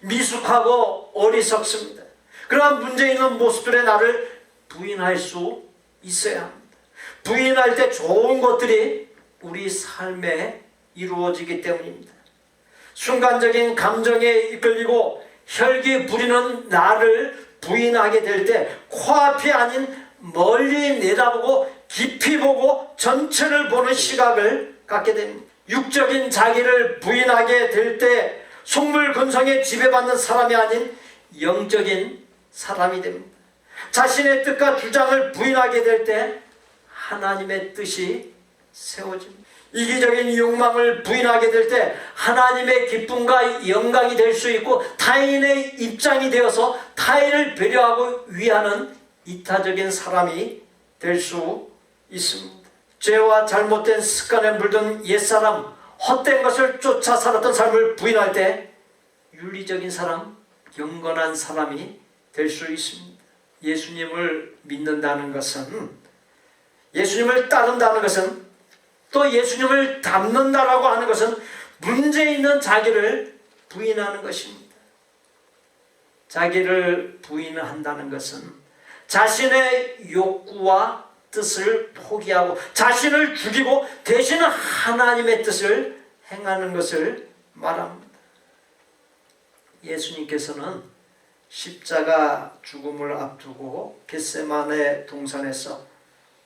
미숙하고 어리석습니다. 그러한 문제 있는 모습들의 나를 부인할 수 있어야 합니다. 부인할 때 좋은 것들이 우리 삶에 이루어지기 때문입니다. 순간적인 감정에 이끌리고 혈기 부리는 나를 부인하게 될 때 코앞이 아닌 멀리 내다보고 깊이 보고 전체를 보는 시각을 갖게 됩니다. 육적인 자기를 부인하게 될 때 속물근성에 지배받는 사람이 아닌 영적인 사람이 됩니다. 자신의 뜻과 주장을 부인하게 될 때 하나님의 뜻이 세워집니다. 이기적인 욕망을 부인하게 될 때 하나님의 기쁨과 영광이 될 수 있고 타인의 입장이 되어서 타인을 배려하고 위하는 이타적인 사람이 될 수 있습니다. 죄와 잘못된 습관에 물든 옛사람, 헛된 것을 쫓아 살았던 삶을 부인할 때 윤리적인 사람, 경건한 사람이 될 수 있습니다. 예수님을 믿는다는 것은, 예수님을 따른다는 것은, 또 예수님을 닮는다라고 하는 것은 문제 있는 자기를 부인하는 것입니다. 자기를 부인한다는 것은 자신의 욕구와 뜻을 포기하고 자신을 죽이고 대신 하나님의 뜻을 행하는 것을 말합니다. 예수님께서는 십자가 죽음을 앞두고 겟세마네 동산에서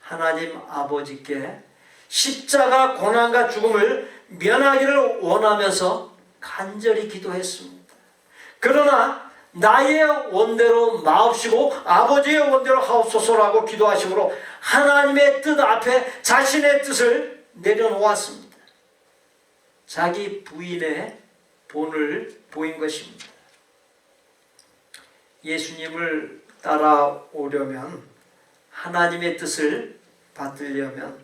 하나님 아버지께 십자가 고난과 죽음을 면하기를 원하면서 간절히 기도했습니다. 그러나 나의 원대로 마옵시고 아버지의 원대로 하옵소서라고 기도하심으로 하나님의 뜻 앞에 자신의 뜻을 내려놓았습니다. 자기 부인의 본을 보인 것입니다. 예수님을 따라오려면, 하나님의 뜻을 받으려면,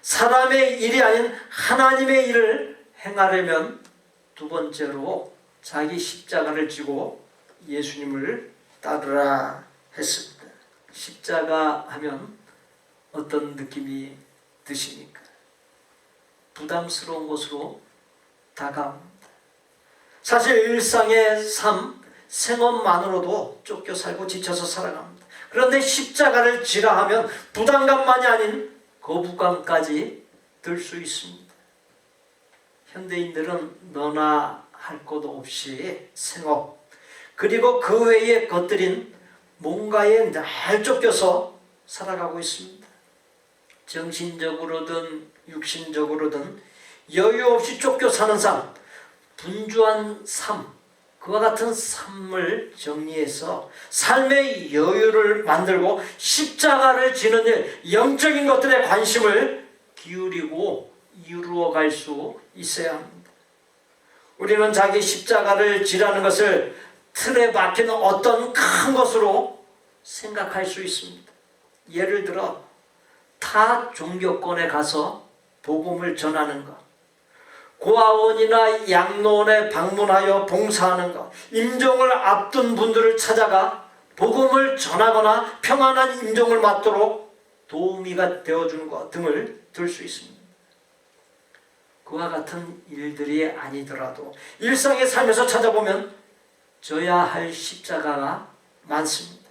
사람의 일이 아닌 하나님의 일을 행하려면 두 번째로 자기 십자가를 지고 예수님을 따르라 했습니다. 십자가 하면 어떤 느낌이 드십니까? 부담스러운 것으로 다가옵니다. 사실 일상의 삶, 생업만으로도 쫓겨 살고 지쳐서 살아갑니다. 그런데 십자가를 지라 하면 부담감만이 아닌 거부감까지 들 수 있습니다. 현대인들은 너나 할 것도 없이 생업, 그리고 그 외의 것들인 뭔가에 날 쫓겨서 살아가고 있습니다. 정신적으로든 육신적으로든 여유 없이 쫓겨 사는 삶, 분주한 삶, 그와 같은 삶을 정리해서 삶의 여유를 만들고 십자가를 지는 일, 영적인 것들에 관심을 기울이고 이루어갈 수 있어야 합니다. 우리는 자기 십자가를 지라는 것을 틀에 박힌 어떤 큰 것으로 생각할 수 있습니다. 예를 들어 타 종교권에 가서 복음을 전하는 것, 고아원이나 양로원에 방문하여 봉사하는 것, 임종을 앞둔 분들을 찾아가 복음을 전하거나 평안한 임종을 맞도록 도우미가 되어주는 것 등을 들 수 있습니다. 그와 같은 일들이 아니더라도 일상의 삶에서 찾아보면 져야 할 십자가가 많습니다.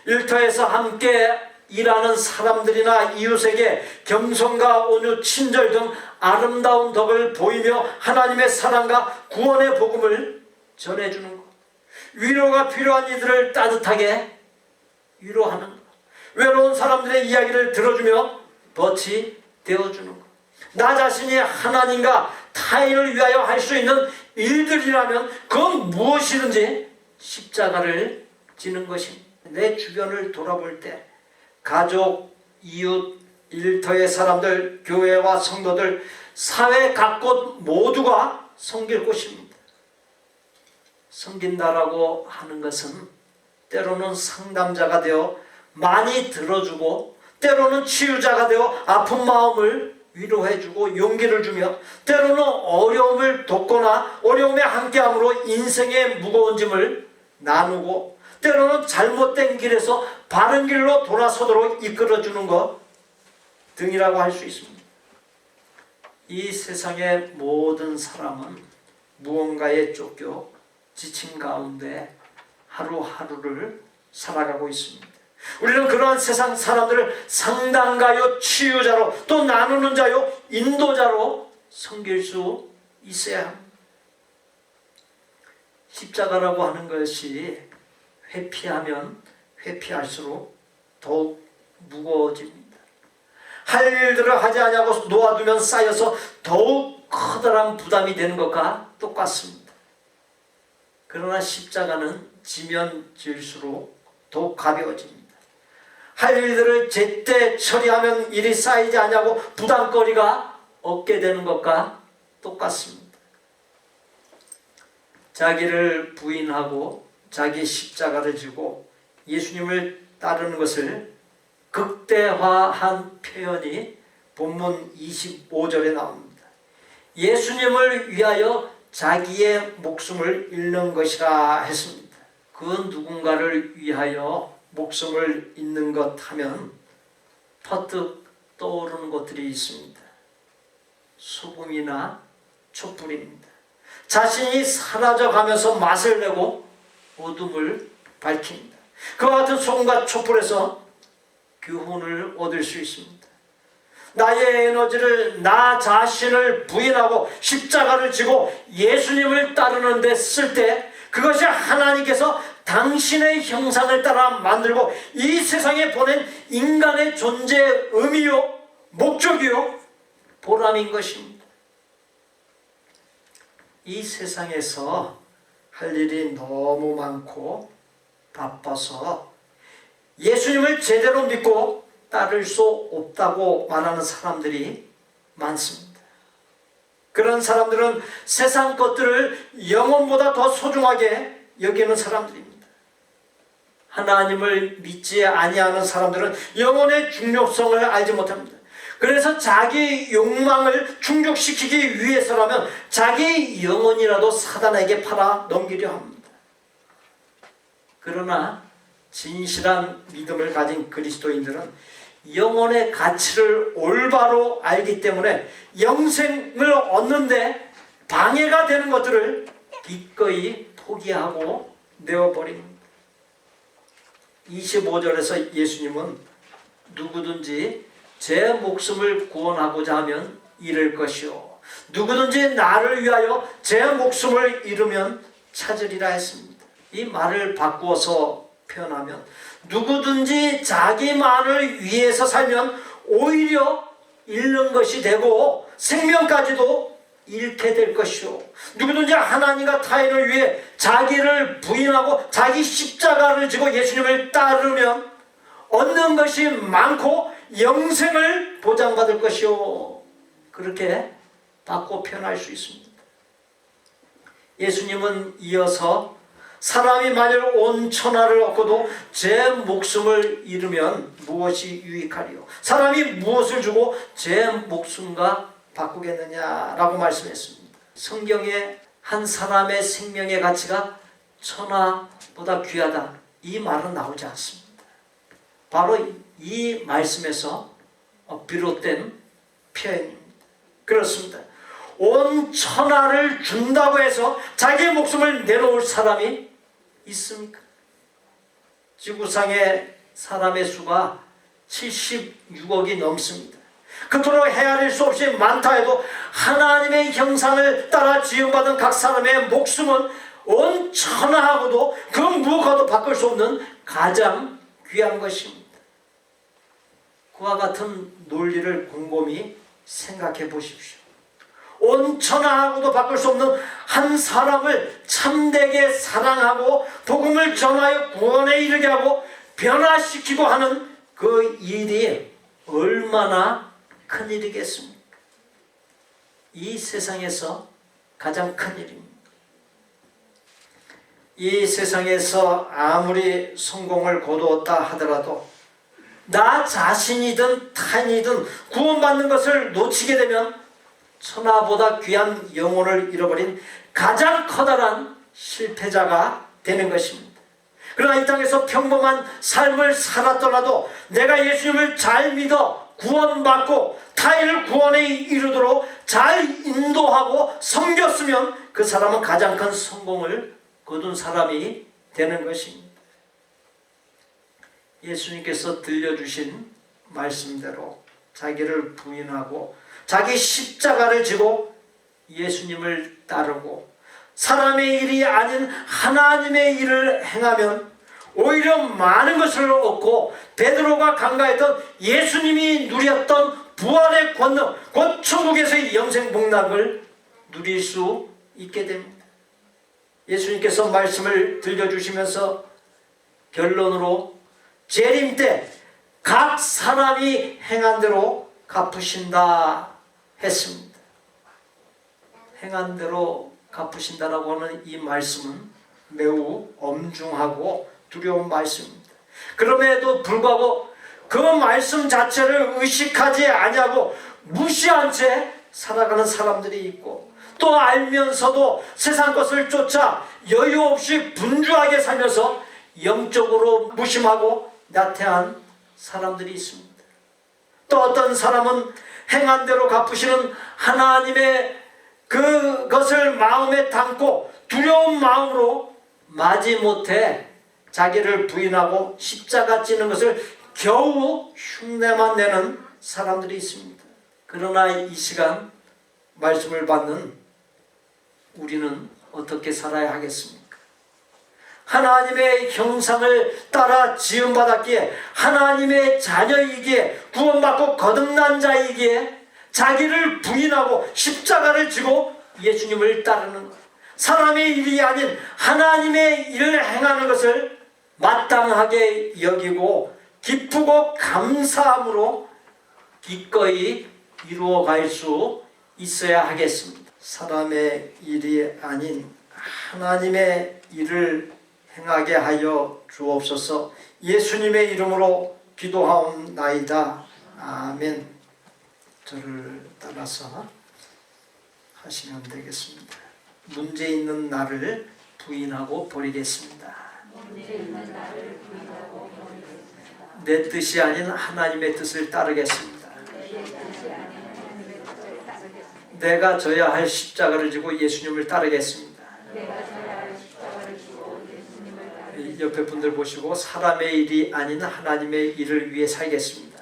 일터에서 함께 일하는 사람들이나 이웃에게 겸손과 온유, 친절 등 아름다운 덕을 보이며 하나님의 사랑과 구원의 복음을 전해주는 것, 위로가 필요한 이들을 따뜻하게 위로하는 것, 외로운 사람들의 이야기를 들어주며 덫이 되어주는 것, 나 자신이 하나님과 타인을 위하여 할 수 있는 일들이라면 그건 무엇이든지 십자가를 지는 것입니다. 내 주변을 돌아볼 때 가족, 이웃, 일터의 사람들, 교회와 성도들, 사회 각곳 모두가 섬길 곳입니다. 섬긴다라고 하는 것은 때로는 상담자가 되어 많이 들어주고, 때로는 치유자가 되어 아픈 마음을 위로해주고 용기를 주며, 때로는 어려움을 돕거나 어려움에 함께함으로 인생의 무거운 짐을 나누고, 때로는 잘못된 길에서 바른 길로 돌아서도록 이끌어주는 것 등이라고 할 수 있습니다. 이 세상의 모든 사람은 무언가에 쫓겨 지친 가운데 하루하루를 살아가고 있습니다. 우리는 그러한 세상 사람들을 상담가요, 치유자로, 또 나누는 자요, 인도자로 섬길 수 있어야 합니다. 십자가라고 하는 것이 회피하면 회피할수록 더욱 무거워집니다. 할 일들을 하지 않냐고 놓아두면 쌓여서 더욱 커다란 부담이 되는 것과 똑같습니다. 그러나 십자가는 지면 질수록 더욱 가벼워집니다. 할 일들을 제때 처리하면 일이 쌓이지 않냐고 부담거리가 없게 되는 것과 똑같습니다. 자기를 부인하고 자기 십자가를 지고 예수님을 따르는 것을 극대화한 표현이 본문 25절에 나옵니다. 예수님을 위하여 자기의 목숨을 잃는 것이라 했습니다. 그 누군가를 위하여 목숨을 잃는 것 하면 퍼뜩 떠오르는 것들이 있습니다. 소금이나 촛불입니다. 자신이 사라져가면서 맛을 내고 어둠을 밝힙니다. 그와 같은 소금과 촛불에서 교훈을 얻을 수 있습니다. 나의 에너지를 나 자신을 부인하고 십자가를 지고 예수님을 따르는 데 쓸 때 그것이 하나님께서 당신의 형상을 따라 만들고 이 세상에 보낸 인간의 존재의 의미요 목적이요 보람인 것입니다. 이 세상에서 할 일이 너무 많고 바빠서 예수님을 제대로 믿고 따를 수 없다고 말하는 사람들이 많습니다. 그런 사람들은 세상 것들을 영혼보다 더 소중하게 여기는 사람들입니다. 하나님을 믿지 아니하는 사람들은 영혼의 중요성을 알지 못합니다. 그래서 자기 욕망을 충족시키기 위해서라면 자기 영혼이라도 사단에게 팔아 넘기려 합니다. 그러나 진실한 믿음을 가진 그리스도인들은 영혼의 가치를 올바로 알기 때문에 영생을 얻는데 방해가 되는 것들을 기꺼이 포기하고 내어버립니다. 25절에서 예수님은 누구든지 제 목숨을 구원하고자 하면 잃을 것이요 누구든지 나를 위하여 제 목숨을 잃으면 찾으리라 했습니다. 이 말을 바꾸어서 표현하면 누구든지 자기만을 위해서 살면 오히려 잃는 것이 되고 생명까지도 잃게 될 것이요 누구든지 하나님과 타인을 위해 자기를 부인하고 자기 십자가를 지고 예수님을 따르면 얻는 것이 많고 영생을 보장받을 것이요 그렇게 바꿔 표현할 수 있습니다. 예수님은 이어서 사람이 만일 온 천하를 얻고도 제 목숨을 잃으면 무엇이 유익하리요 사람이 무엇을 주고 제 목숨과 바꾸겠느냐라고 말씀했습니다. 성경에 한 사람의 생명의 가치가 천하보다 귀하다 이 말은 나오지 않습니다. 바로 이 말씀에서 비롯된 표현입니다. 그렇습니다. 온 천하를 준다고 해서 자기의 목숨을 내놓을 사람이 있습니까? 지구상의 사람의 수가 76억이 넘습니다. 그토록 헤아릴 수 없이 많다 해도 하나님의 형상을 따라 지음받은 각 사람의 목숨은 온 천하하고도 그 무엇과도 바꿀 수 없는 가장 귀한 것입니다. 그와 같은 논리를 곰곰이 생각해 보십시오. 온 천하하고도 바꿀 수 없는 한 사람을 참되게 사랑하고 복음을 전하여 구원에 이르게 하고 변화시키고 하는 그 일이 얼마나 큰 일이겠습니까? 이 세상에서 가장 큰 일입니다. 이 세상에서 아무리 성공을 거두었다 하더라도 나 자신이든 타인이든 구원받는 것을 놓치게 되면 천하보다 귀한 영혼을 잃어버린 가장 커다란 실패자가 되는 것입니다. 그러나 이 땅에서 평범한 삶을 살았더라도 내가 예수님을 잘 믿어 구원받고 타인을 구원에 이르도록 잘 인도하고 섬겼으면 그 사람은 가장 큰 성공을 거둔 사람이 되는 것입니다. 예수님께서 들려주신 말씀대로 자기를 부인하고 자기 십자가를 지고 예수님을 따르고 사람의 일이 아닌 하나님의 일을 행하면 오히려 많은 것을 얻고 베드로가 간과했던 예수님이 누렸던 부활의 권능 곧 천국에서의 영생 복락을 누릴 수 있게 됩니다. 예수님께서 말씀을 들려주시면서 결론으로 재림 때 각 사람이 행한 대로 갚으신다 했습니다. 행한 대로 갚으신다라고 하는 이 말씀은 매우 엄중하고 두려운 말씀입니다. 그럼에도 불구하고 그 말씀 자체를 의식하지 아니하고 무시한 채 살아가는 사람들이 있고, 또 알면서도 세상 것을 쫓아 여유 없이 분주하게 살면서 영적으로 무심하고 나태한 사람들이 있습니다. 또 어떤 사람은 행한 대로 갚으시는 하나님의 그것을 마음에 담고 두려운 마음으로 마지못해 자기를 부인하고 십자가 찌는 것을 겨우 흉내만 내는 사람들이 있습니다. 그러나 이 시간 말씀을 받는 우리는 어떻게 살아야 하겠습니까? 하나님의 형상을 따라 지음받았기에, 하나님의 자녀이기에, 구원받고 거듭난 자이기에 자기를 부인하고 십자가를 지고 예수님을 따르는 것, 사람의 일이 아닌 하나님의 일을 행하는 것을 마땅하게 여기고 기쁘고 감사함으로 기꺼이 이루어갈 수 있어야 하겠습니다. 사람의 일이 아닌 하나님의 일을 행하게 하여 주옵소서. 예수님의 이름으로 기도하옵나이다. 아멘. 저를 따라서 하시면 되겠습니다. 문제 있는 나를 부인하고 버리겠습니다. 내 뜻이 아닌 하나님의 뜻을 따르겠습니다. 내가 져야 할 십자가를 지고 예수님을 따르겠습니다. 옆에 분들 보시고, 사람의 일이 아닌 하나님의 일을 위해 살겠습니다.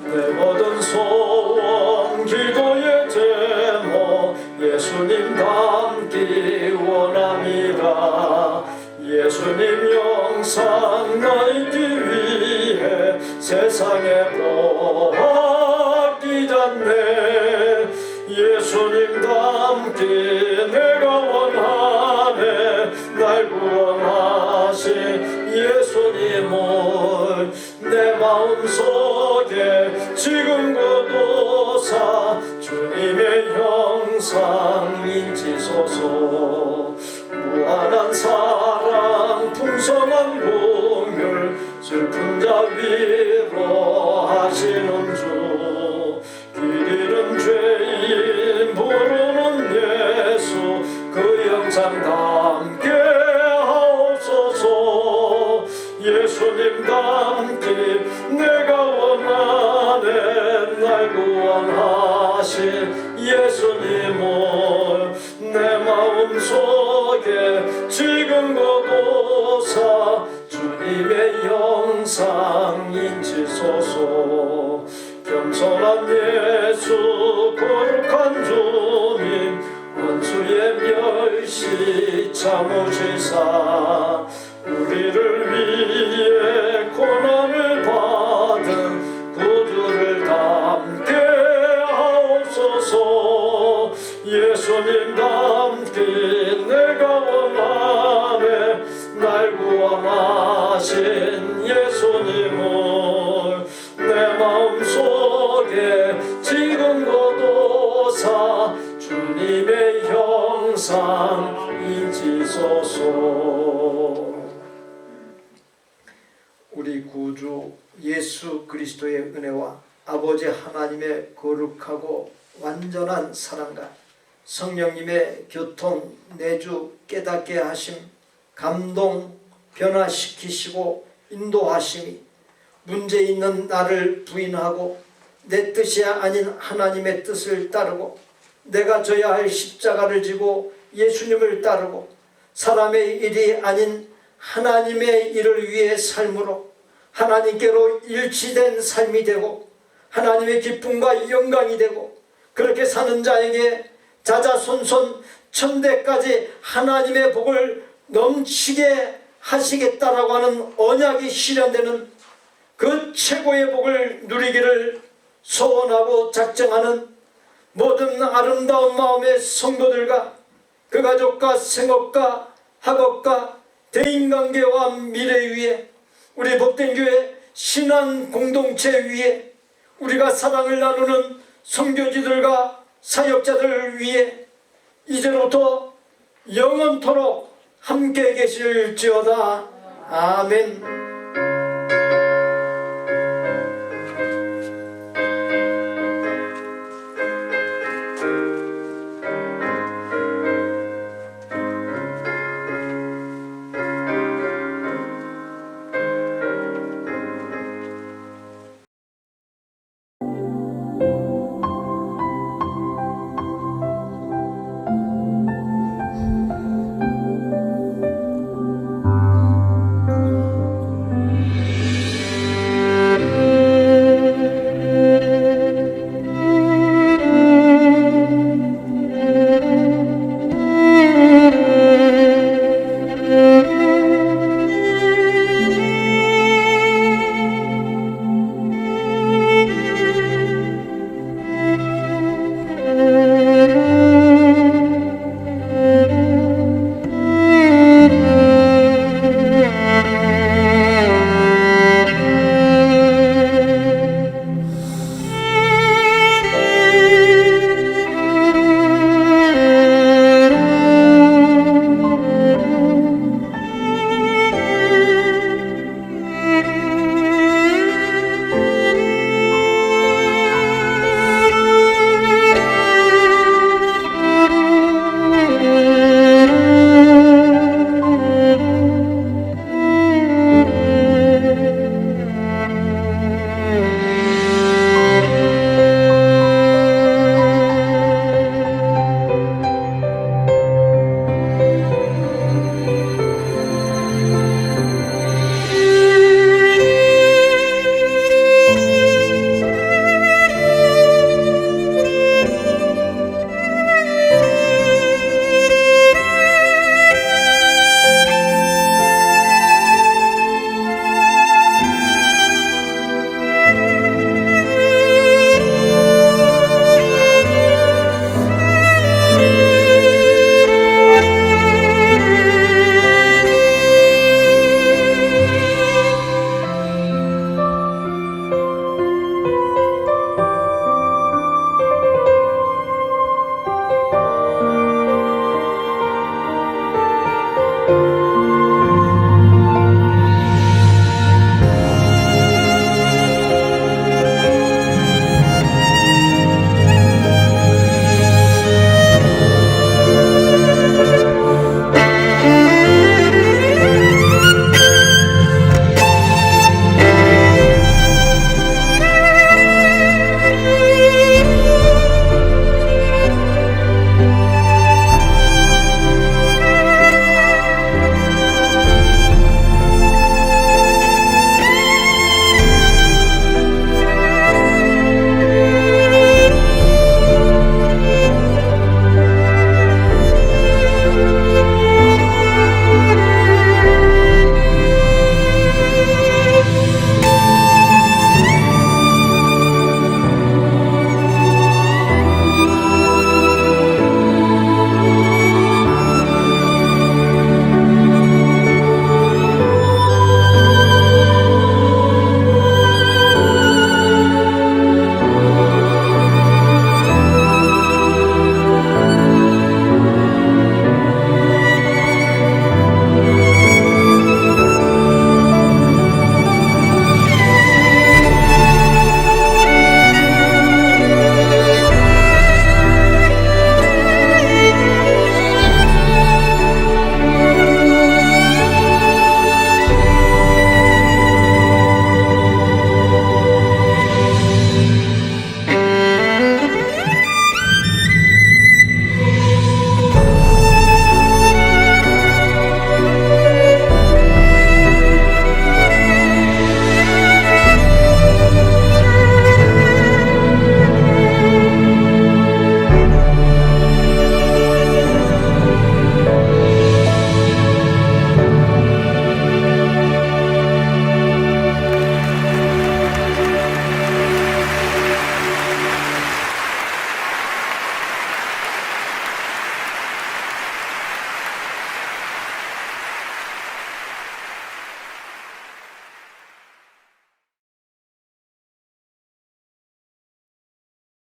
내 모든 소원 기도의 제목 예수님 닮기 원합니다. 예수님 영상 나이기 위해 세상에 보기 전에 예수님 닮기 내가 원하네. 날 구원하신 예수님을 내 마음속에 지금 거두사 주님의 형상 인치소서. 무한한 사랑 풍성한 공율 슬픈 자 위로하시는 주, 길 잃은 죄인 부르는 예수 그 영상 담게 하옵소서. 예수님 닮기 내가 원하네. 날 구원하신 예수님을 내 마음속에 지금 거두사 주님의 영상 인치소서. 겸손한 예수 거룩한 주님 원수의 멸시 참으시사 우리를 위해 고난을 받은 구주를 담게 하옵소서. 예수님 닮기 내가 원하네. 날 구원하신 예수님을 내 마음속에 지금 거두사 주님의 형상 인치소서. 우리 구주 예수 그리스도의 은혜와 아버지 하나님의 거룩하고 완전한 사랑과 성령님의 교통, 내주, 깨닫게 하심, 감동, 변화시키시고 인도하심이 문제 있는 나를 부인하고 내 뜻이 아닌 하나님의 뜻을 따르고 내가 져야 할 십자가를 지고 예수님을 따르고 사람의 일이 아닌 하나님의 일을 위해 삶으로 하나님께로 일치된 삶이 되고 하나님의 기쁨과 영광이 되고 그렇게 사는 자에게 자자손손 천대까지 하나님의 복을 넘치게 하시겠다라고 하는 언약이 실현되는 그 최고의 복을 누리기를 소원하고 작정하는 모든 아름다운 마음의 성도들과 그 가족과 생업과 학업과 대인관계와 미래 위에 우리 복된 교회 신앙 공동체 위에 우리가 사랑을 나누는 선교지들과 사역자들 위에 이제부터 영원토록 함께 계실지어다. 아멘.